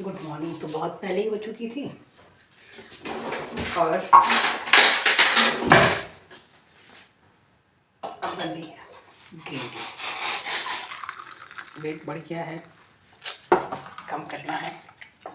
Good morning तो बहुत पहले ही हो चुकी थी और अब बन रही है ग्रीन टी। वेट बढ़ गया है, कम करना है।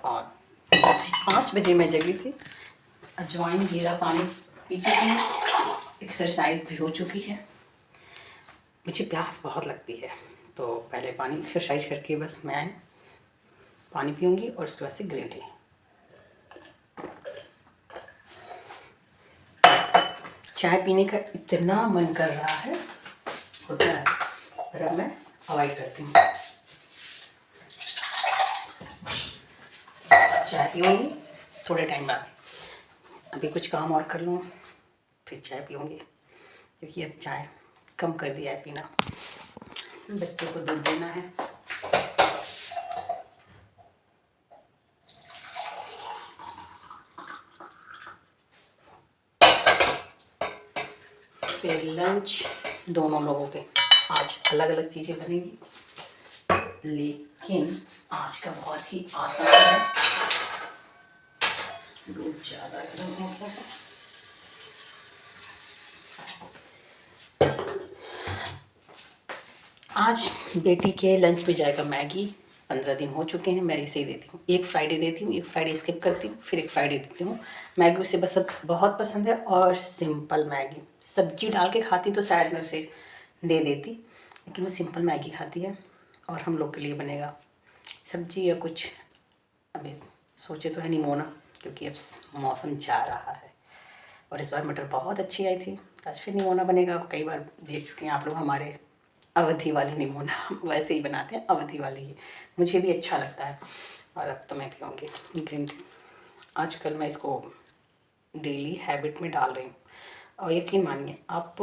और 5 बजे मैं जगी थी, अजवाइन जीरा पानी पी चुकी हूँ, एक्सरसाइज भी हो चुकी है। मुझे प्यास बहुत लगती है तो पहले पानी एक्सरसाइज करके बस मैं पानी पीऊँगी और उसके बाद से ग्रीन टी। चाय पीने का इतना मन कर रहा है होता है, पर अब मैं अवॉइड करती हूँ। चाय पीऊँगी थोड़े टाइम बाद, अभी कुछ काम और कर लूँ फिर चाय पीऊँगी, क्योंकि अब चाय कम कर दिया है पीना। बच्चे को दूध देना है। फिर लंच दोनों लोगों के आज अलग अलग चीज़ें बनेंगी, लेकिन आज का बहुत ही आसान है। दूध ज़्यादा गर्म हो गया है। आज बेटी के लंच में जाएगा मैगी। 15 दिन हो चुके हैं, मैं इसे ही देती हूँ। एक फ्राइडे देती हूँ, एक फ्राइडे स्किप करती हूँ, फिर एक फ्राइडे देती हूँ। मैगी उसे बस बहुत पसंद है और सिंपल मैगी। सब्जी डाल के खाती तो शायद मैं उसे दे देती, लेकिन वो सिंपल मैगी खाती है। और हम लोग के लिए बनेगा सब्जी या कुछ, अभी सोचे तो है निमोना, क्योंकि अब मौसम जा रहा है। और इस बार मटर बहुत अच्छी आई थी, आज फिर निमोना बनेगा। कई बार देख चुके हैं आप लोग हमारे अवधि वाली निमोना, वैसे ही बनाते हैं, अवधि वाली ही मुझे भी अच्छा लगता है। और अब तो मैं पीऊँगी ग्रीन टी। आजकल मैं इसको डेली हैबिट में डाल रही हूँ, और यकीन मानिए आप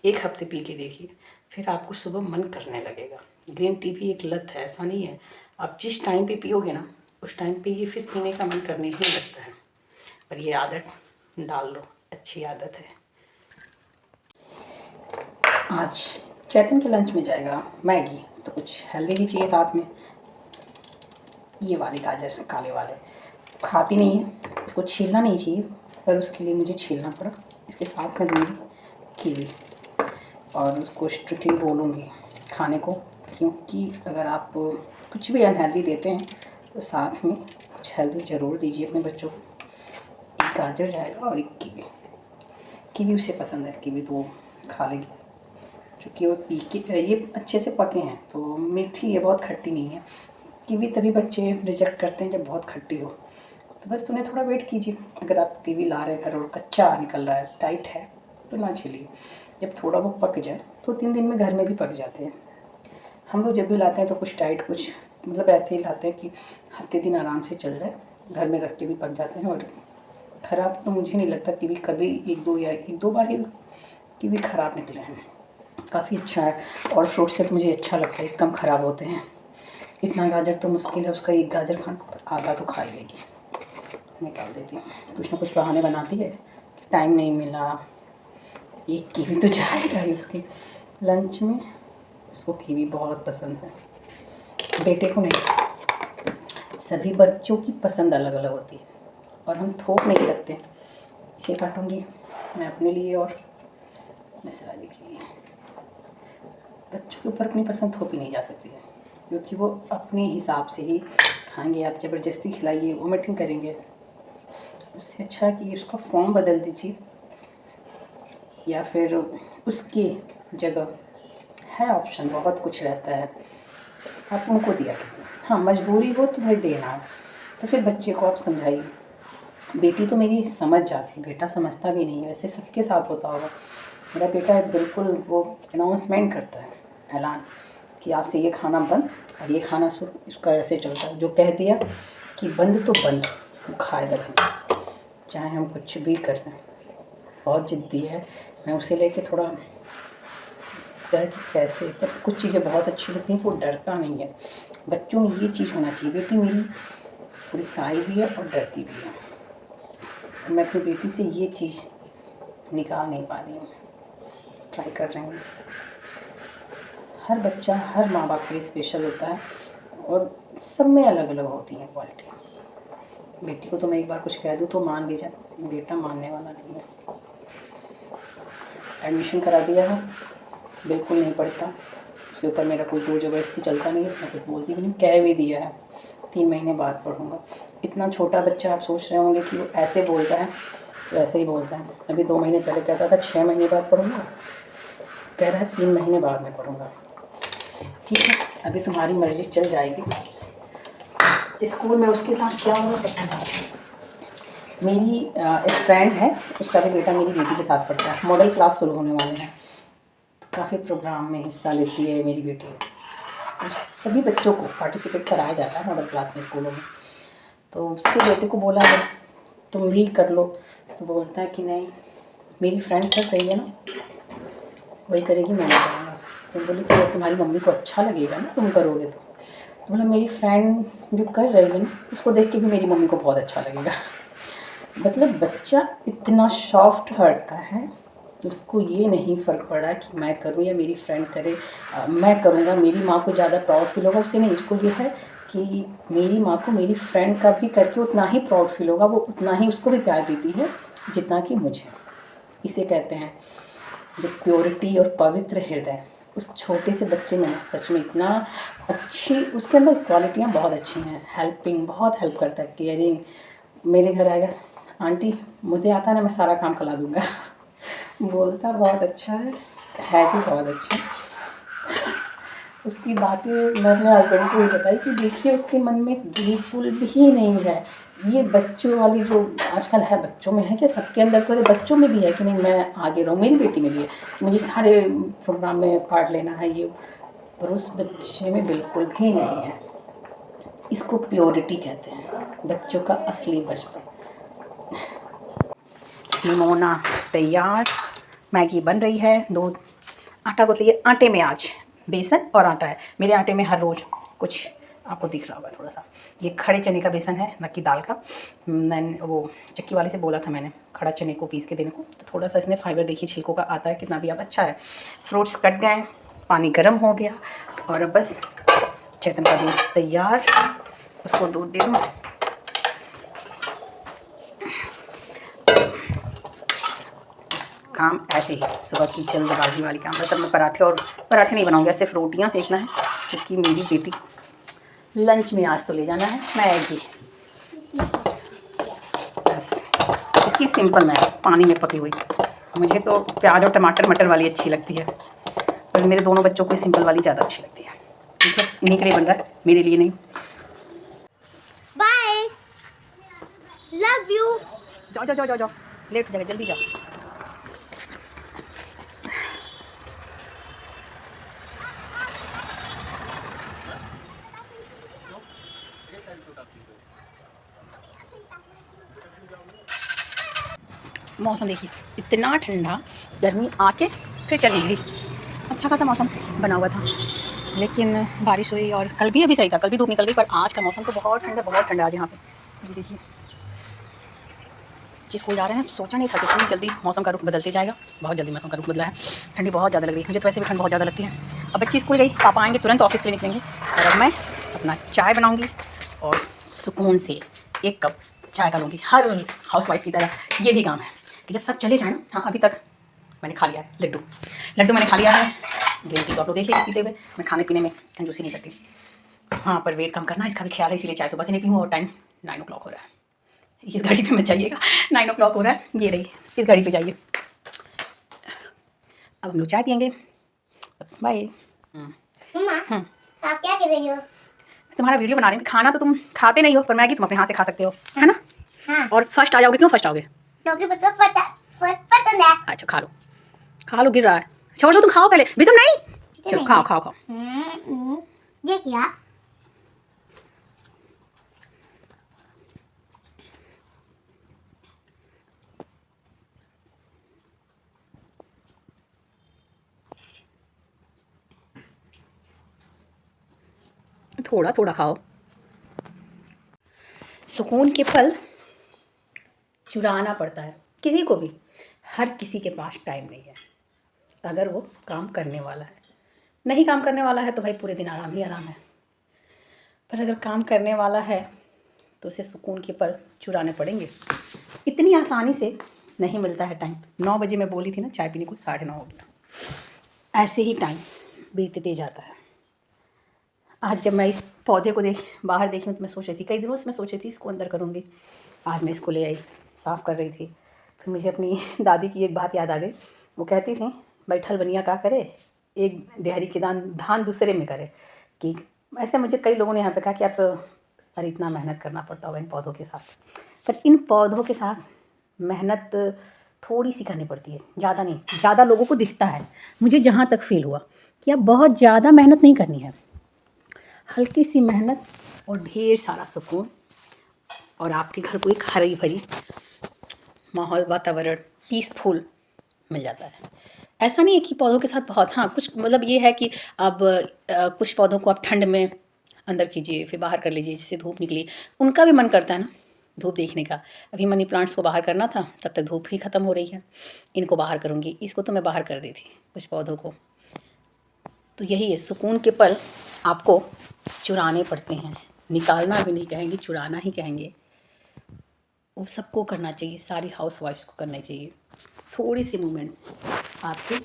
1 हफ्ते पी के देखिए, फिर आपको सुबह मन करने लगेगा। ग्रीन टी भी एक लत है, ऐसा नहीं है। आप जिस टाइम पे पियोगे ना, उस टाइम पे ये फिर पीने का मन करने ही लगता है। पर ये आदत डाल लो, अच्छी आदत है। आज चेतन के लंच में जाएगा मैगी, तो कुछ हेल्दी भी चाहिए साथ में। ये वाले गाजर से काले वाले खाती नहीं है, इसको छीलना नहीं चाहिए, पर उसके लिए मुझे छीलना पड़ा। इसके साथ में दूँगी कीवी, और उसको स्ट्रिक्टली बोलूँगी खाने को, क्योंकि अगर आप कुछ भी अनहेल्दी देते हैं तो साथ में कुछ हेल्दी ज़रूर दीजिए अपने बच्चों को। एक गाजर जाएगा और एक कीवी। कीवी उसे पसंद है, कीवी तो वो खा लेगी, क्योंकि वो पी के ये अच्छे से पके हैं तो मीठी है, बहुत खट्टी नहीं है। कीवी तभी बच्चे रिजेक्ट करते हैं जब बहुत खट्टी हो, तो बस उन्हें थोड़ा वेट कीजिए। अगर आप कीवी ला रहे हैं घर और कच्चा निकल रहा है, टाइट है, तो ना छीलिए। जब थोड़ा वो पक जाए तो 3 दिन में घर में भी पक जाते हैं। हम लोग जब भी लाते हैं तो कुछ टाइट, कुछ मतलब ऐसे ही लाते हैं कि हफ्ते दिन आराम से चल जाए, घर में रख के भी पक जाते हैं। और ख़राब तो मुझे नहीं लगता, कीवी कभी 1-2 बार ही कीवी ख़राब निकले हैं। काफ़ी अच्छा है, और फ्रूट से तो मुझे अच्छा लगता है, कम ख़राब होते हैं। इतना गाजर तो मुश्किल है उसका एक गाजर खाना, आधा तो खा ही लेगी। निकाल देती हूँ, कुछ ना कुछ बहाने बनाती है कि टाइम नहीं मिला। एक कीवी तो जाएगा ही उसके लंच में, उसको कीवी बहुत पसंद है। बेटे को नहीं, सभी बच्चों की पसंद अलग अलग होती है और हम थोप नहीं सकते। इसे काटूँगी मैं अपने लिए और अपने सराजी के लिए। बच्चों के ऊपर अपनी पसंद थोपी नहीं जा सकती है, क्योंकि वो अपने हिसाब से ही खाएंगे। आप ज़बरदस्ती खिलाइए, वोमिटिंग करेंगे। उससे अच्छा है कि उसका फॉर्म बदल दीजिए, या फिर उसकी जगह है ऑप्शन, बहुत कुछ रहता है, आप उनको दिया कीजिए। हाँ, मजबूरी हो तो भाई देना है, तो फिर बच्चे को आप समझाइए। बेटी तो मेरी समझ जाती, बेटा समझता भी नहीं है, वैसे सबके साथ होता होगा। मेरा बेटा बिल्कुल वो अनाउंसमेंट करता है, ऐलान, कि आज से ये खाना बंद और ये खाना शुरू। इसका ऐसे चलता है, जो कह दिया कि बंद तो बंद, वो खाएगा नहीं, चाहे हम कुछ भी कर दें। बहुत ज़िद्दी है, मैं उसे लेके थोड़ा लगता है कि कैसे, पर कुछ चीज़ें बहुत अच्छी लगती हैं, वो डरता नहीं है। बच्चों में ये चीज़ होना चाहिए। बेटी मेरी थोड़ी साई भी है और डरती भी है, मैं अपनी बेटी से ये चीज़ निकाल नहीं पा रही हूँ, ट्राई कर रही हूँ। हर बच्चा हर माँ बाप के लिए स्पेशल होता है, और सब में अलग अलग होती हैं क्वालिटी। बेटी को तो मैं एक बार कुछ कह दूँ तो मान भी जाए, बेटा मानने वाला नहीं है। एडमिशन करा दिया है, बिल्कुल नहीं पढ़ता, उसके ऊपर मेरा कोई ज़ोर ज़बरदस्ती चलता नहीं है, मैं कुछ बोलती भी नहीं, कह भी दिया है 3 महीने बाद पढ़ूँगा। इतना छोटा बच्चा, आप सोच रहे होंगे कि वो ऐसे बोलता है, तो ऐसे ही बोलता है। अभी 2 महीने पहले कहता था 6 महीने बाद पढ़ूँगा, कह रहा है 3 महीने बाद में पढ़ूँगा। ठीक है, अभी तुम्हारी मर्ज़ी चल जाएगी। स्कूल में उसके साथ क्या हुआ पता नहीं। मेरी एक फ्रेंड है, उसका भी बेटा मेरी बेटी के साथ पढ़ता है, मॉडल क्लास शुरू होने वाले हैं, तो काफ़ी प्रोग्राम में हिस्सा लेती है मेरी बेटी। सभी बच्चों को पार्टिसिपेट कराया जाता है मॉडल क्लास में स्कूलों में। तो उसके बेटे को बोला है तुम भी कर लो, तो बोलता है कि नहीं, मेरी फ्रेंड कर रही है ना, वही करेगी, मैं नहीं करूँगा। तो बोली कि तुम्हारी मम्मी को अच्छा लगेगा ना तुम करोगे तो बोला मेरी फ्रेंड जो कर रही है ना, उसको देख के भी मेरी मम्मी को बहुत अच्छा लगेगा। मतलब बच्चा इतना सॉफ्ट हार्ट का है, उसको ये नहीं फ़र्क पड़ा कि मैं करूँ या मेरी फ्रेंड करे, मैं करूँगा मेरी माँ को ज़्यादा प्राउड फील होगा, उससे नहीं, उसको ये है कि मेरी माँ को मेरी फ्रेंड का भी करके उतना ही प्राउड फील होगा, वो उतना ही उसको भी प्यार देती है जितना कि मुझे। इसे कहते हैं जो प्योरिटी और पवित्र हृदय। उस छोटे से बच्चे में सच में इतना अच्छी, उसके अंदर क्वालिटियाँ बहुत अच्छी हैं। हेल्पिंग, बहुत हेल्प करता है, केयरिंग। मेरे घर आएगा, आंटी मुझे आता है ना, मैं सारा काम करा दूँगा। बोलता बहुत अच्छा है भी बहुत अच्छा। उसकी बातें मैं अपने हस्बैंड को ही बताई कि देखिए उसके मन में बिल्कुल भी नहीं है ये बच्चों वाली जो आजकल है, बच्चों में है क्या, सबके अंदर तो है, बच्चों में भी है कि नहीं मैं आगे रहूँ, मेरी बेटी में भी है कि मुझे सारे प्रोग्राम में पार्ट लेना है ये, पर उस बच्चे में बिल्कुल भी नहीं है। इसको प्योरिटी कहते हैं, बच्चों का असली बचपन। निमोना तैयार, मैगी बन रही है, दूध, आटा को लिए आटे में आज बेसन और आटा है। मेरे आटे में हर रोज़ कुछ आपको दिख रहा होगा थोड़ा सा, ये खड़े चने का बेसन है, न कि दाल का। मैंने वो चक्की वाले से बोला था मैंने खड़ा चने को पीस के देने को, तो थोड़ा सा इसमें फाइबर देखिए छिलकों का आता है, कितना भी आप अच्छा है। फ्रूट्स कट गए, पानी गर्म हो गया और अब बस चेतन का दूध तैयार, उसको दूध दे दूँ। काम ऐसे ही सुबह की जल्दबाजी वाली काम, बस अब मैं पराठे नहीं बनाऊंगी, सिर्फ रोटियां सेकना है, क्योंकि मेरी बेटी लंच में आज तो ले जाना है मैगी। बस इसकी सिंपल में पानी में पकी हुई, मुझे तो प्याज और टमाटर मटर वाली अच्छी लगती है, पर मेरे दोनों बच्चों को सिंपल वाली ज़्यादा अच्छी लगती है। ठीक है, इन्हीं के लिए बन रहा है, मेरे लिए नहीं। Bye, love you. जाओ जाओ जाओ जाओ, लेट हो जाएगा, जल्दी जाओ। मौसम देखिए इतना ठंडा, गर्मी आके फिर चली गई। अच्छा खासा मौसम बना हुआ था, लेकिन बारिश हुई और कल भी अभी सही था, कल भी धूप निकल गई, पर आज का मौसम तो बहुत ठंडा आज यहाँ पे। अभी देखिए बच्चे स्कूल जा रहे हैं, सोचा नहीं था कि इतनी जल्दी मौसम का रुख बदलते जाएगा। बहुत जल्दी मौसम का रुख बदला है, ठंडी बहुत ज़्यादा लग रही है, मुझे तो वैसे भी ठंड बहुत ज़्यादा लगती है। अब बच्चे स्कूल गई, पापा आएंगे तुरंत ऑफिस के लिए निकलेंगे, और अब मैं अपना चाय बनाऊँगी और सुकून से एक कप चाय का लूँगी, हर हाउसवाइफ की तरह। ये भी काम है कि जब सब चले जाए ना। हाँ, अभी तक मैंने खा लिया है लड्डू मैंने खा लिया है। ग्रीन टी तो आप लोग देख लीजिए पीते हुए, मैं खाने पीने में कंजूसी नहीं करती। हाँ, पर वेट कम करना इसका भी ख्याल है, इसीलिए चाय सुबह से नहीं पीऊँ। और टाइम 9 o'clock हो रहा है, इस घड़ी पे मत जाइएगा, 9 o'clock हो रहा है, ये रही, इस घड़ी पे जाइए। अब हम लोग चाय पियेंगे, बाय। मम्मा, आप क्या कर रही हो? तुम्हारा वीडियो बना रही हूँ, खाना तो तुम खाते नहीं हो, पर मैगी तुम अपने हाथ से खा सकते हो, है ना? हाँ। और फर्स्ट आ जाओगे, क्यों फर्स्ट आओगे? क्योंकि मुझको पसंद है। अच्छा खा लो, गिर रहा है, छोड़ दो, तुम खाओ पहले, भी तुम नहीं, चलो खाओ खाओ खाओ। ये क्या? थोड़ा थोड़ा खाओ। सुकून के फल चुराना पड़ता है किसी को भी, हर किसी के पास टाइम नहीं है, अगर वो काम करने वाला है। नहीं काम करने वाला है तो भाई पूरे दिन आराम ही आराम है। पर अगर काम करने वाला है तो उसे सुकून के पल चुराने पड़ेंगे। इतनी आसानी से नहीं मिलता है टाइम। 9 बजे मैं बोली थी ना चाय पीने को, 9:30 हो गया। ऐसे ही टाइम बीतते जाता है। आज जब मैं इस पौधे को बाहर देखी तो मैं सोच रही थी, कई दिनों से मैं सोच रही थी इसको अंदर करूँगी। आज मैं इसको ले आई, साफ़ कर रही थी। फिर मुझे अपनी दादी की एक बात याद आ गई। वो कहती थी, बैठल बनिया का करे, एक डेहरी के धान दूसरे में करे। कि ऐसे मुझे कई लोगों ने यहाँ पे कहा कि आप अरे इतना मेहनत करना पड़ता होगा इन पौधों के साथ। पर इन पौधों के साथ मेहनत थोड़ी सी करनी पड़ती है, ज़्यादा नहीं। ज़्यादा लोगों को दिखता है, मुझे जहाँ तक फील हुआ कि अब बहुत ज़्यादा मेहनत नहीं करनी है। हल्की सी मेहनत और ढेर सारा सुकून, और आपके घर को एक हरी भरी माहौल, वातावरण पीसफुल मिल जाता है। ऐसा नहीं है कि पौधों के साथ बहुत, हाँ कुछ मतलब ये है कि अब कुछ पौधों को आप ठंड में अंदर कीजिए, फिर बाहर कर लीजिए, जिससे धूप निकली। उनका भी मन करता है ना धूप देखने का। अभी मनी प्लांट्स को बाहर करना था, तब तक धूप ही ख़त्म हो रही है। इनको बाहर करूँगी, इसको तो मैं बाहर कर दी थी, कुछ पौधों को। तो यही है, सुकून के पल आपको चुराने पड़ते हैं। निकालना भी नहीं कहेंगे, चुराना ही कहेंगे। वो सबको करना चाहिए, सारी हाउसवाइफ्स को करना चाहिए। थोड़ी सी मूवमेंट्स आपके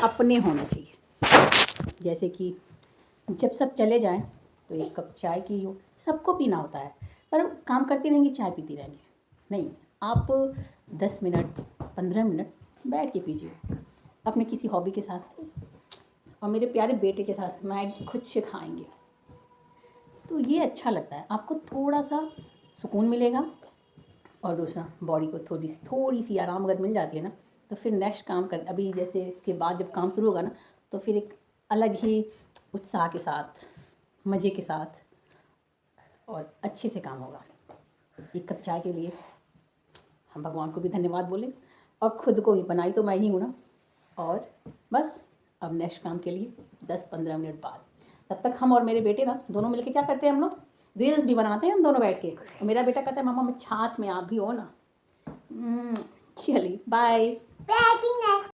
अपने होने चाहिए। जैसे कि जब सब चले जाएं तो एक कप चाय की हो, सबको पीना होता है। पर काम करती रहेंगी, चाय पीती रहेंगी नहीं। आप 10 मिनट 15 मिनट बैठ के पीजिए अपने किसी हॉबी के साथ, और मेरे प्यारे बेटे के साथ मैगी खुद से खाएंगे। तो ये अच्छा लगता है, आपको थोड़ा सा सुकून मिलेगा। और दूसरा, बॉडी को थोड़ी सी आराम अगर मिल जाती है ना, तो फिर नेक्स्ट काम कर, अभी जैसे इसके बाद जब काम शुरू होगा ना, तो फिर एक अलग ही उत्साह के साथ, मज़े के साथ और अच्छे से काम होगा। एक कप चाय के लिए हम भगवान को भी धन्यवाद बोलें, और ख़ुद को भी, बनाई तो मैं ही हूँ ना। और बस अब नेक्स्ट काम के लिए 10-15 मिनट बाद, तब तक हम और मेरे बेटे ना दोनों मिलके क्या करते हैं, हम लोग रील्स भी बनाते हैं हम दोनों बैठ के। और मेरा बेटा कहता है मम्मा मैं छाछ में, आप भी हो ना। चलिए बाय।